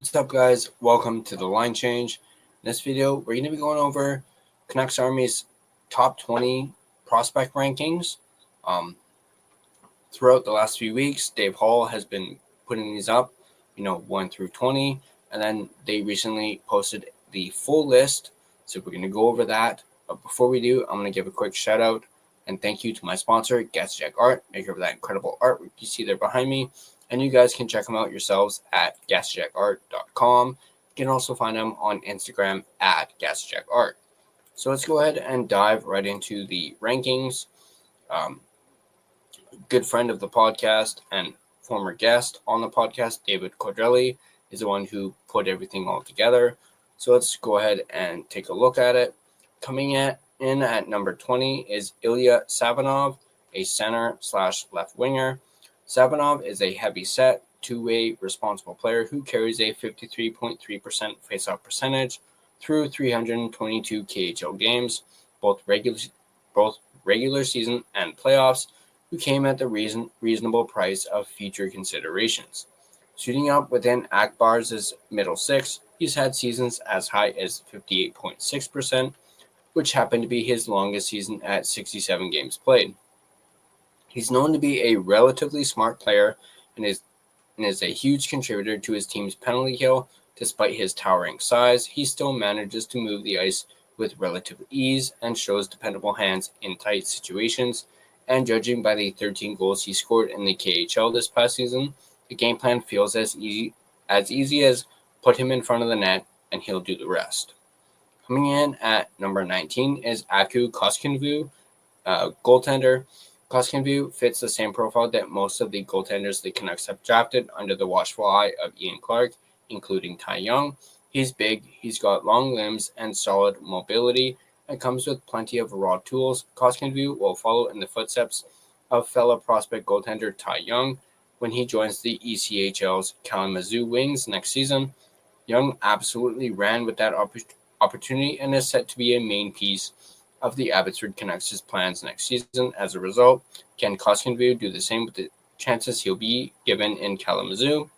What's up, guys? Welcome to the line change. In this video, we're going to be going over Canucks Army's top 20 prospect rankings. Throughout the last few weeks, Dave Hall has been putting these up, 1 through 20, and then they recently posted the full list. So we're going to go over that. But before we do, I'm going to give a quick shout out and thank you to my sponsor, Gassy Jack Art, maker of that incredible art you see there behind me. And you guys can check them out yourselves at GassyJackArt.com. You can also find them on Instagram at GassyJackArt. So let's go ahead and dive right into the rankings. Good friend of the podcast and former guest on the podcast, David Cordrelli, is the one who put everything all together. So let's go ahead and take a look at it. Coming in at number 20 is Ilya Savinov, a center/left winger. Savinov is a heavy-set, two-way responsible player who carries a 53.3% faceoff percentage through 322 KHL games, both regular season and playoffs, who came at the reasonable price of future considerations. Suiting up within Akbar's middle six, he's had seasons as high as 58.6%, which happened to be his longest season at 67 games played. He's known to be a relatively smart player and is a huge contributor to his team's penalty kill. Despite his towering size, he still manages to move the ice with relative ease and shows dependable hands in tight situations. And judging by the 13 goals he scored in the KHL this past season, the game plan feels as easy as put him in front of the net and he'll do the rest. Coming in at number 19 is Aku Koskinen, goaltender. Koskinen fits the same profile that most of the goaltenders the Canucks have drafted under the watchful eye of Ian Clark, including Ty Young. He's big, he's got long limbs and solid mobility, and comes with plenty of raw tools. Koskinen will follow in the footsteps of fellow prospect goaltender Ty Young when he joins the ECHL's Kalamazoo Wings next season. Young absolutely ran with that opportunity and is set to be a main piece of the Abbotsford Canucks' plans next season. As a result, can Koskinen do the same with the chances he'll be given in Kalamazoo?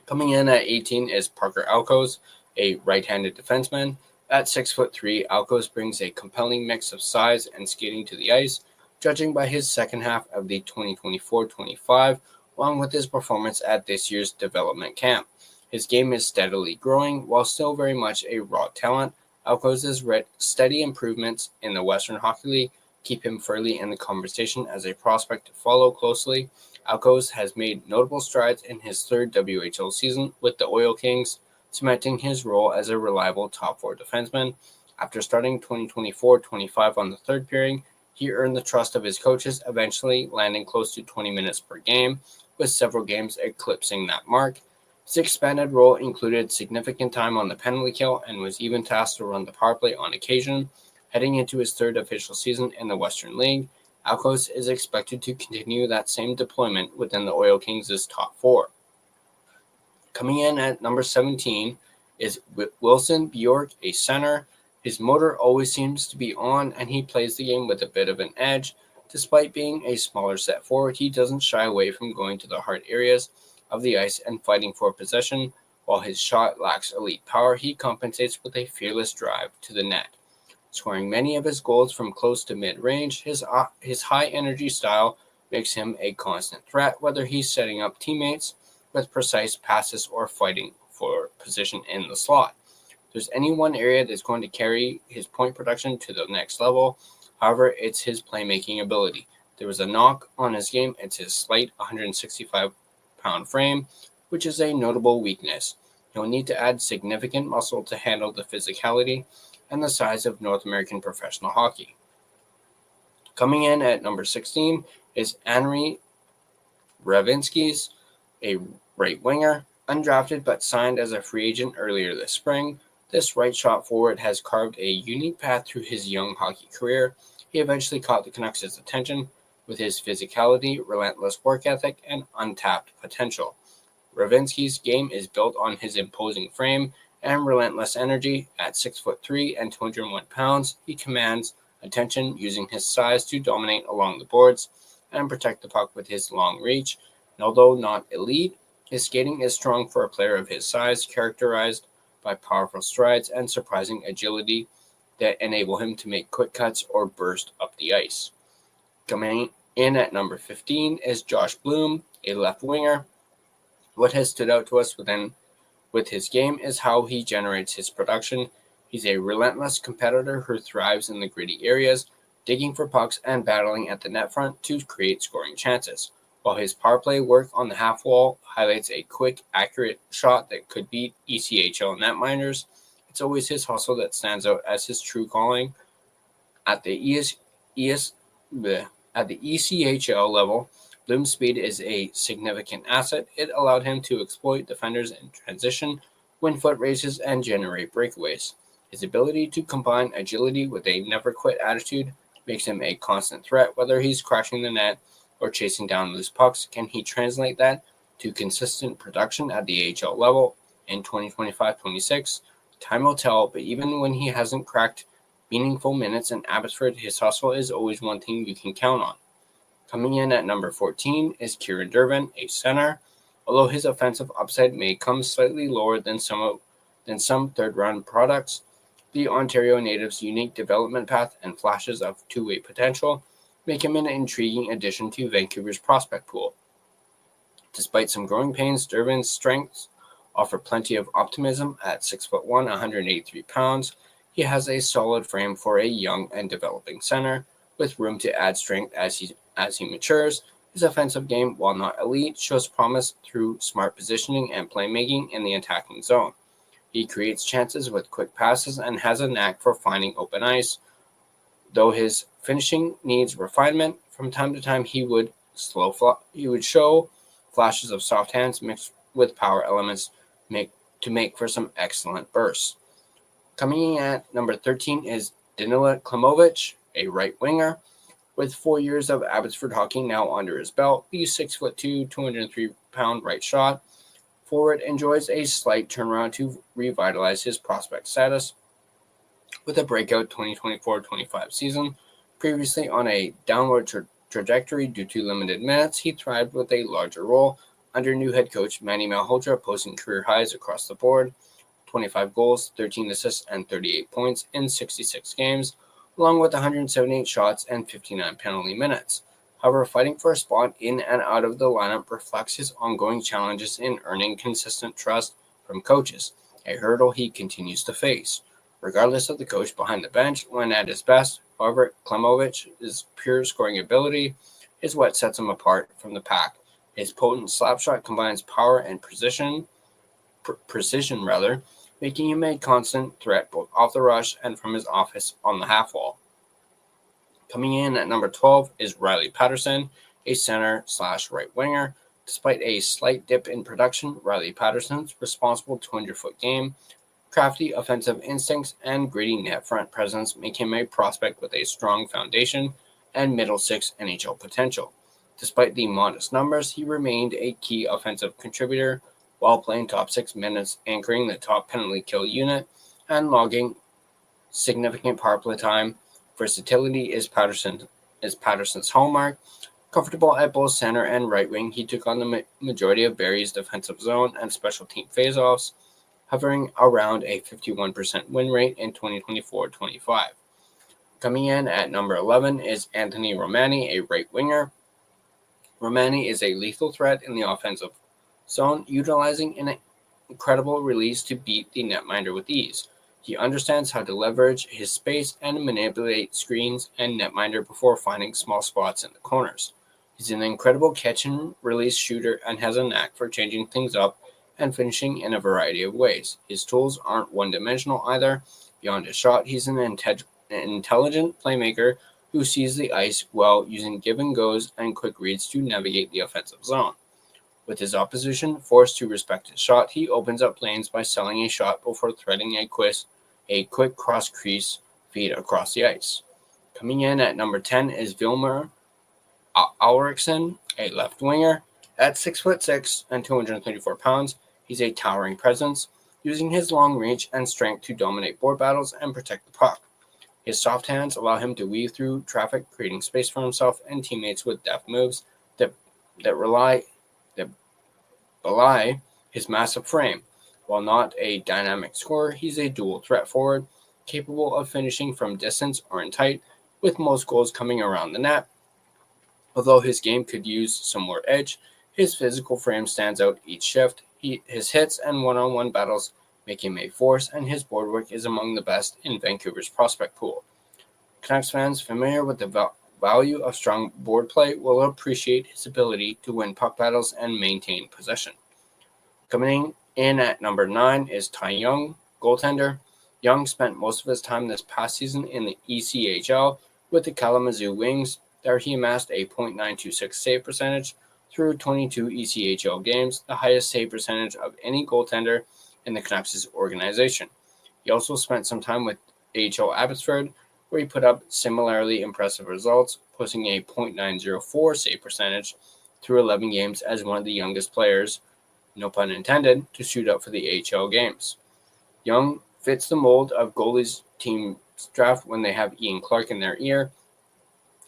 Coming in at 18 is Parker Alkos, a right-handed defenseman. At 6'3", Alkos brings a compelling mix of size and skating to the ice, judging by his second half of the 2024-25, along with his performance at this year's development camp. His game is steadily growing, while still very much a raw talent. Alkos' steady improvements in the Western Hockey League keep him firmly in the conversation as a prospect to follow closely. Alkos has made notable strides in his third WHL season with the Oil Kings, cementing his role as a reliable top-four defenseman. After starting 2024-25 on the third pairing, he earned the trust of his coaches, eventually landing close to 20 minutes per game, with several games eclipsing that mark. His expanded role included significant time on the penalty kill and was even tasked to run the power play on occasion. Heading into his third official season in the Western League, Alkos is expected to continue that same deployment within the Oil Kings' top four. Coming in at number 17 is Wilson Bjork, a center. His motor always seems to be on, and he plays the game with a bit of an edge. Despite being a smaller set forward, he doesn't shy away from going to the hard areas of the ice and fighting for possession. While his shot lacks elite power, he compensates with a fearless drive to the net. Scoring many of his goals from close to mid-range, his high-energy style makes him a constant threat, whether he's setting up teammates with precise passes or fighting for position in the slot. If there's any one area that's going to carry his point production to the next level, however, it's his playmaking ability. There was a knock on his game. It's his slight 165-pound frame, which is a notable weakness. He'll need to add significant muscle to handle the physicality and the size of North American professional hockey. Coming in at number 16 is Henri Ravinskis, a right winger, undrafted but signed as a free agent earlier this spring. This right shot forward has carved a unique path through his young hockey career. He eventually caught the Canucks' attention with his physicality, relentless work ethic, and untapped potential. Ravinski's game is built on his imposing frame and relentless energy. At 6'3" and 201 pounds, he commands attention, using his size to dominate along the boards and protect the puck with his long reach. And although not elite, His skating is strong for a player of his size, characterized by powerful strides and surprising agility that enable him to make quick cuts or burst up the ice. Coming in at number 15 is Josh Bloom, a left winger. What has stood out to us with his game is how he generates his production. He's a relentless competitor who thrives in the gritty areas, digging for pucks and battling at the net front to create scoring chances. While his power play work on the half wall highlights a quick, accurate shot that could beat ECHL netminders, it's always his hustle that stands out as his true calling. At the ECHL level, Bloom's speed is a significant asset. It allowed him to exploit defenders in transition, win foot races, and generate breakaways. His ability to combine agility with a never-quit attitude makes him a constant threat, whether he's crashing the net or chasing down loose pucks. Can he translate that to consistent production at the AHL level in 2025-26? Time will tell, but even when he hasn't cracked meaningful minutes in Abbotsford, his hustle is always one thing you can count on. Coming in at number 14 is Kieran Durbin, a center. Although his offensive upside may come slightly lower than some third-round products, the Ontario native's unique development path and flashes of two-way potential make him an intriguing addition to Vancouver's prospect pool. Despite some growing pains, Durbin's strengths offer plenty of optimism. At 6'1", 183 pounds, he has a solid frame for a young and developing center, with room to add strength as he matures. His offensive game, while not elite, shows promise through smart positioning and playmaking in the attacking zone. He creates chances with quick passes and has a knack for finding open ice. Though his finishing needs refinement, from time to time he would show flashes of soft hands mixed with power elements to make for some excellent bursts. Coming in at number 13 is Danila Klimovic, a right winger. With 4 years of Abbotsford hockey now under his belt, the 6'2", 203-pound right shot forward enjoys a slight turnaround to revitalize his prospect status. With a breakout 2024-25 season, previously on a downward trajectory due to limited minutes, he thrived with a larger role under new head coach Manny Malhotra, posting career highs across the board: 25 goals, 13 assists, and 38 points in 66 games, along with 178 shots and 59 penalty minutes. However, fighting for a spot in and out of the lineup reflects his ongoing challenges in earning consistent trust from coaches, a hurdle he continues to face. Regardless of the coach behind the bench, when at his best, however, Klimovic's pure scoring ability is what sets him apart from the pack. His potent slap shot combines power and precision, making him a constant threat both off the rush and from his office on the half wall. Coming in at number 12 is Riley Patterson, a center/right winger. Despite a slight dip in production, Riley Patterson's responsible 200-foot game, crafty offensive instincts, and gritty net front presence make him a prospect with a strong foundation and middle six NHL potential. Despite the modest numbers, he remained a key offensive contributor while playing top 6 minutes, anchoring the top penalty kill unit and logging significant power play time. Versatility is Patterson's hallmark. Comfortable at both center and right wing, he took on the majority of Barrie's defensive zone and special team faceoffs, hovering around a 51% win rate in 2024-25. Coming in at number 11 is Anthony Romani, a right winger. Romani is a lethal threat in the offensive zone, utilizing an incredible release to beat the netminder with ease. He understands how to leverage his space and manipulate screens and netminder before finding small spots in the corners. He's an incredible catch-and-release shooter and has a knack for changing things up and finishing in a variety of ways. His tools aren't one-dimensional either. Beyond his shot, he's an intelligent playmaker who sees the ice well, using give-and-goes and quick reads to navigate the offensive zone. With his opposition forced to respect his shot, he opens up lanes by selling a shot before threading a quick cross-crease feed across the ice. Coming in at number 10 is Vilmer Ulriksson, a left winger. At 6'6" and 234 pounds, he's a towering presence, using his long reach and strength to dominate board battles and protect the puck. His soft hands allow him to weave through traffic, creating space for himself and teammates with deft moves that belie his massive frame. While not a dynamic scorer, he's a dual threat forward, capable of finishing from distance or in tight, with most goals coming around the net. Although his game could use some more edge, his physical frame stands out each shift. His hits and one-on-one battles make him a force, and his board work is among the best in Vancouver's prospect pool. Canucks fans familiar with the value of strong board play will appreciate his ability to win puck battles and maintain possession. Coming in at number 9 is Ty Young, goaltender. Young spent most of his time this past season in the ECHL with the Kalamazoo Wings. There he amassed a .926 save percentage through 22 ECHL games, the highest save percentage of any goaltender in the Canucks' organization. He also spent some time with AHL Abbotsford, where he put up similarly impressive results, posting a .904 save percentage through 11 games as one of the youngest players, no pun intended, to suit up for the AHL games. Young fits the mold of goalies teams draft when they have Ian Clark in their ear.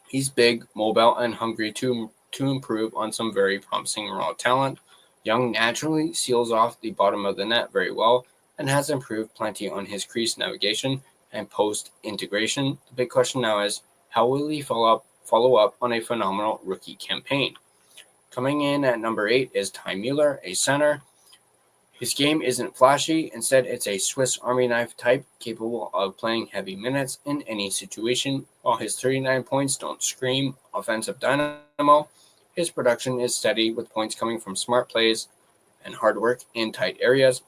He's big, mobile, and hungry to improve on some very promising raw talent. Young naturally seals off the bottom of the net very well and has improved plenty on his crease navigation and post-integration. The big question now is, how will he follow up on a phenomenal rookie campaign? Coming in at number 8 is Ty Mueller, a center. His game isn't flashy. Instead, it's a Swiss Army knife type capable of playing heavy minutes in any situation. While his 39 points don't scream offensive dynamo, his production is steady with points coming from smart plays and hard work in tight areas.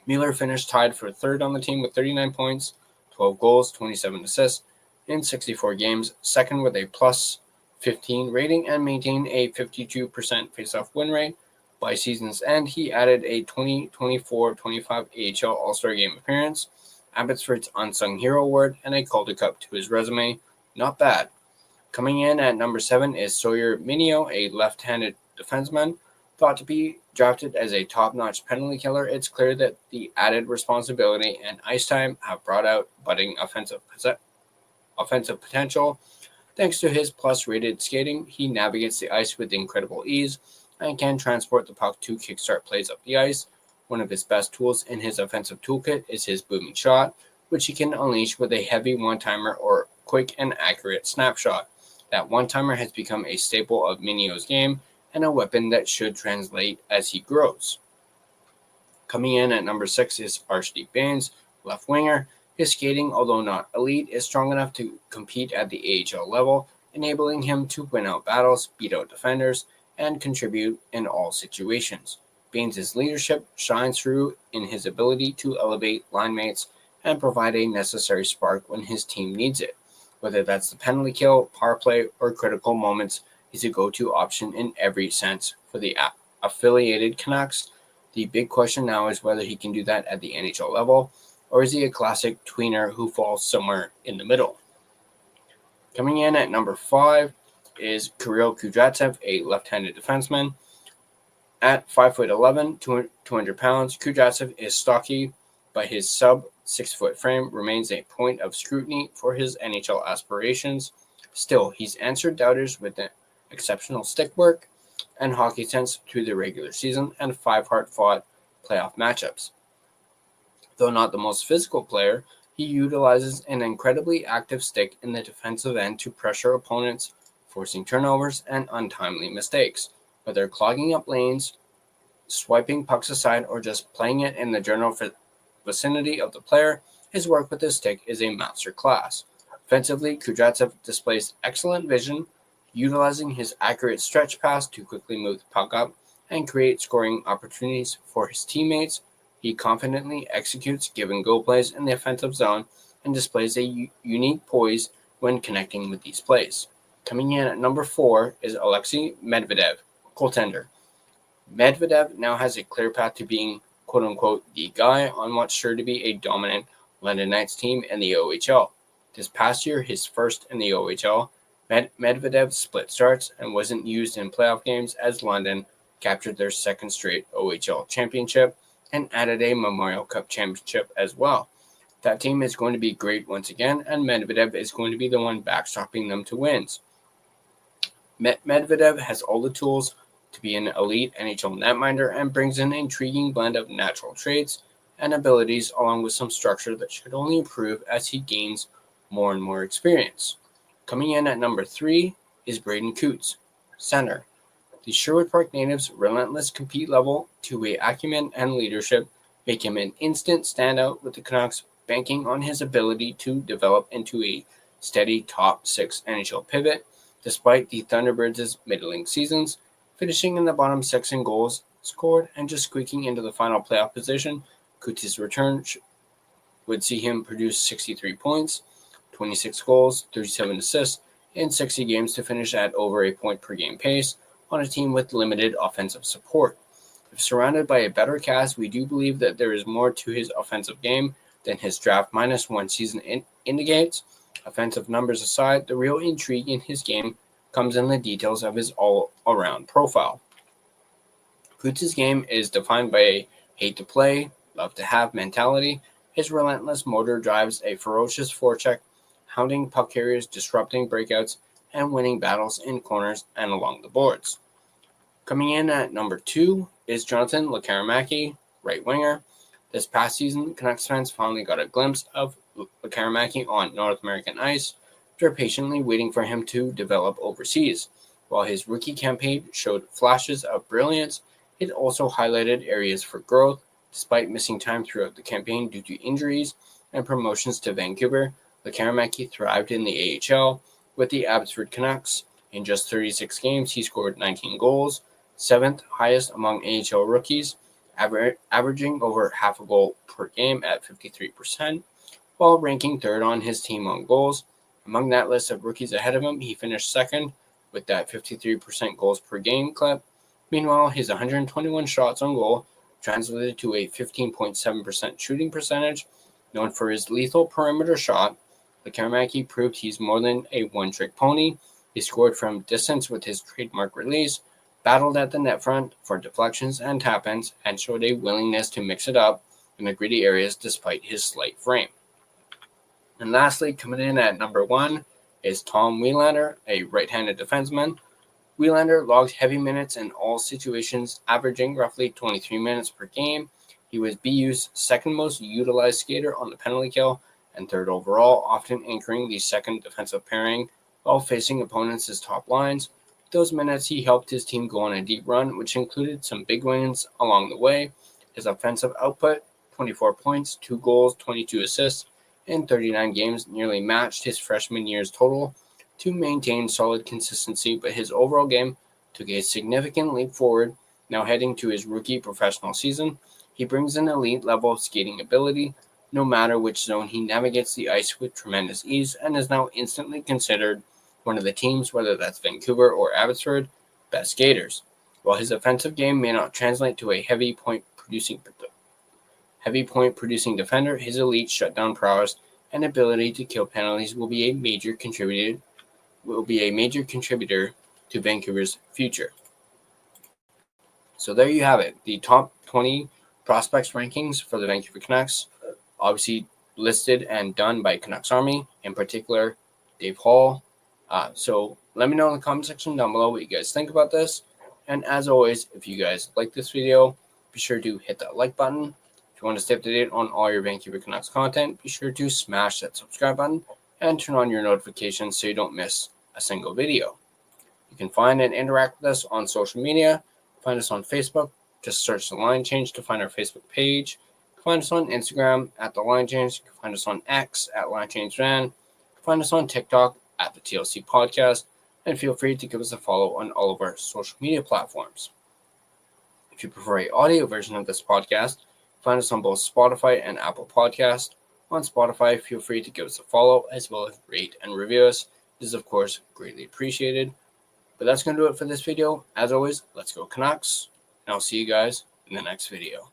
Mueller finished tied for third on the team with 39 points, 12 goals, 27 assists in 64 games, second with a plus 15 rating, and maintained a 52% faceoff win rate. By season's end, he added a 2024-25 AHL All-Star Game appearance, Abbotsford's Unsung Hero award, and a Calder Cup to his resume. Not bad. Coming in at number 7 is Sawyer Mineo, a left-handed defenseman. Thought to be drafted as a top-notch penalty killer, it's clear that the added responsibility and ice time have brought out budding offensive potential. Thanks to his plus-rated skating, he navigates the ice with incredible ease and can transport the puck to kickstart plays up the ice. One of his best tools in his offensive toolkit is his booming shot, which he can unleash with a heavy one-timer or quick and accurate snapshot. That one-timer has become a staple of Mineo's game and a weapon that should translate as he grows. Coming in at number 6 is Archdeep Bains, left winger. His skating, although not elite, is strong enough to compete at the AHL level, enabling him to win out battles, beat out defenders, and contribute in all situations. Bains' leadership shines through in his ability to elevate line mates and provide a necessary spark when his team needs it. Whether that's the penalty kill, power play, or critical moments, he's a go-to option in every sense for the affiliated Canucks. The big question now is whether he can do that at the NHL level, or is he a classic tweener who falls somewhere in the middle? Coming in at number 5 is Kirill Kudryavtsev, a left-handed defenseman. At 5'11", 200 pounds, Kudryavtsev is stocky, but his sub-6-foot frame remains a point of scrutiny for his NHL aspirations. Still, he's answered doubters with an exceptional stick work and hockey sense through the regular season and 5 hard-fought playoff matchups. Though not the most physical player, he utilizes an incredibly active stick in the defensive end to pressure opponents, forcing turnovers and untimely mistakes. Whether clogging up lanes, swiping pucks aside, or just playing it in the general vicinity of the player, his work with his stick is a master class. Offensively, Kudryavtsev displays excellent vision, utilizing his accurate stretch pass to quickly move the puck up and create scoring opportunities for his teammates. He confidently executes give-and-go plays in the offensive zone and displays a unique poise when connecting with these plays. Coming in at number 4 is Alexei Medvedev, goaltender. Medvedev now has a clear path to being, quote-unquote, the guy on what's sure to be a dominant London Knights team in the OHL. This past year, his first in the OHL, Medvedev split starts and wasn't used in playoff games as London captured their second straight OHL championship and added a Memorial Cup championship as well. That team is going to be great once again, and Medvedev is going to be the one backstopping them to wins. Medvedev has all the tools to be an elite NHL netminder and brings an intriguing blend of natural traits and abilities along with some structure that should only improve as he gains more and more experience. Coming in at number 3 is Braden Coots, center. The Sherwood Park native's relentless compete level, two-way acumen, and leadership make him an instant standout, with the Canucks banking on his ability to develop into a steady top 6 NHL pivot, despite the Thunderbirds' middling seasons, finishing in the bottom 6 in goals scored and just squeaking into the final playoff position. Coots' return would see him produce 63 points, 26 goals, 37 assists, in 60 games to finish at over a point per game pace on a team with limited offensive support. If surrounded by a better cast, we do believe that there is more to his offensive game than his draft -1 season indicates. Offensive numbers aside, the real intrigue in his game comes in the details of his all-around profile. Coots' game is defined by a hate-to-play, love-to-have mentality. His relentless motor drives a ferocious forecheck, hounding puck carriers, disrupting breakouts, and winning battles in corners and along the boards. Coming in at number 2 is Jonathan Lekkerimaki, right winger. This past season, Canucks fans finally got a glimpse of Lekkerimaki on North American ice after patiently waiting for him to develop overseas. While his rookie campaign showed flashes of brilliance, it also highlighted areas for growth. Despite missing time throughout the campaign due to injuries and promotions to Vancouver, Lekkerimaki thrived in the AHL with the Abbotsford Canucks. In just 36 games, he scored 19 goals, 7th highest among AHL rookies, averaging over half a goal per game at 53%, while ranking 3rd on his team on goals. Among that list of rookies ahead of him, he finished 2nd with that 53% goals per game clip. Meanwhile, his 121 shots on goal translated to a 15.7% shooting percentage. Known for his lethal perimeter shot, Lekkerimaki proved he's more than a one-trick pony. He scored from distance with his trademark release, battled at the net front for deflections and tap-ins, and showed a willingness to mix it up in the gritty areas despite his slight frame. And lastly, coming in at number 1 is Tom Wielander, a right-handed defenseman. Wielander logged heavy minutes in all situations, averaging roughly 23 minutes per game. He was BU's second most utilized skater on the penalty kill and 3rd overall, often anchoring the second defensive pairing while facing opponents' as top lines. With those minutes, he helped his team go on a deep run, which included some big wins along the way. His offensive output, 24 points, 2 goals, 22 assists in 39 games, nearly matched his freshman year's total to maintain solid consistency, but his overall game took a significant leap forward. Now heading to his rookie professional season, he brings an elite level of skating ability. No matter which zone, he navigates the ice with tremendous ease and is now instantly considered one of the team's, whether that's Vancouver or Abbotsford, best skaters. While his offensive game may not translate to a heavy point producing defender, his elite shutdown prowess and ability to kill penalties will be a major contributor to Vancouver's future. So there you have it, the top 20 prospects rankings for the Vancouver Canucks, obviously listed and done by Canucks Army, in particular Dave Hall. So let me know in the comment section down below what you guys think about this. And as always, if you guys like this video, be sure to hit that like button. If you want to stay up to date on all your Vancouver Canucks content, be sure to smash that subscribe button and turn on your notifications so you don't miss a single video. You can find and interact with us on social media. Find us on Facebook. Just search The Line Change to find our Facebook page. Find us on Instagram at The Line Change. You can find us on X at Line Change Van. You can find us on TikTok at the TLC Podcast. And feel free to give us a follow on all of our social media platforms. If you prefer an audio version of this podcast, find us on both Spotify and Apple Podcasts. On Spotify, feel free to give us a follow as well as rate and review us. This is, of course, greatly appreciated. But that's going to do it for this video. As always, let's go Canucks. And I'll see you guys in the next video.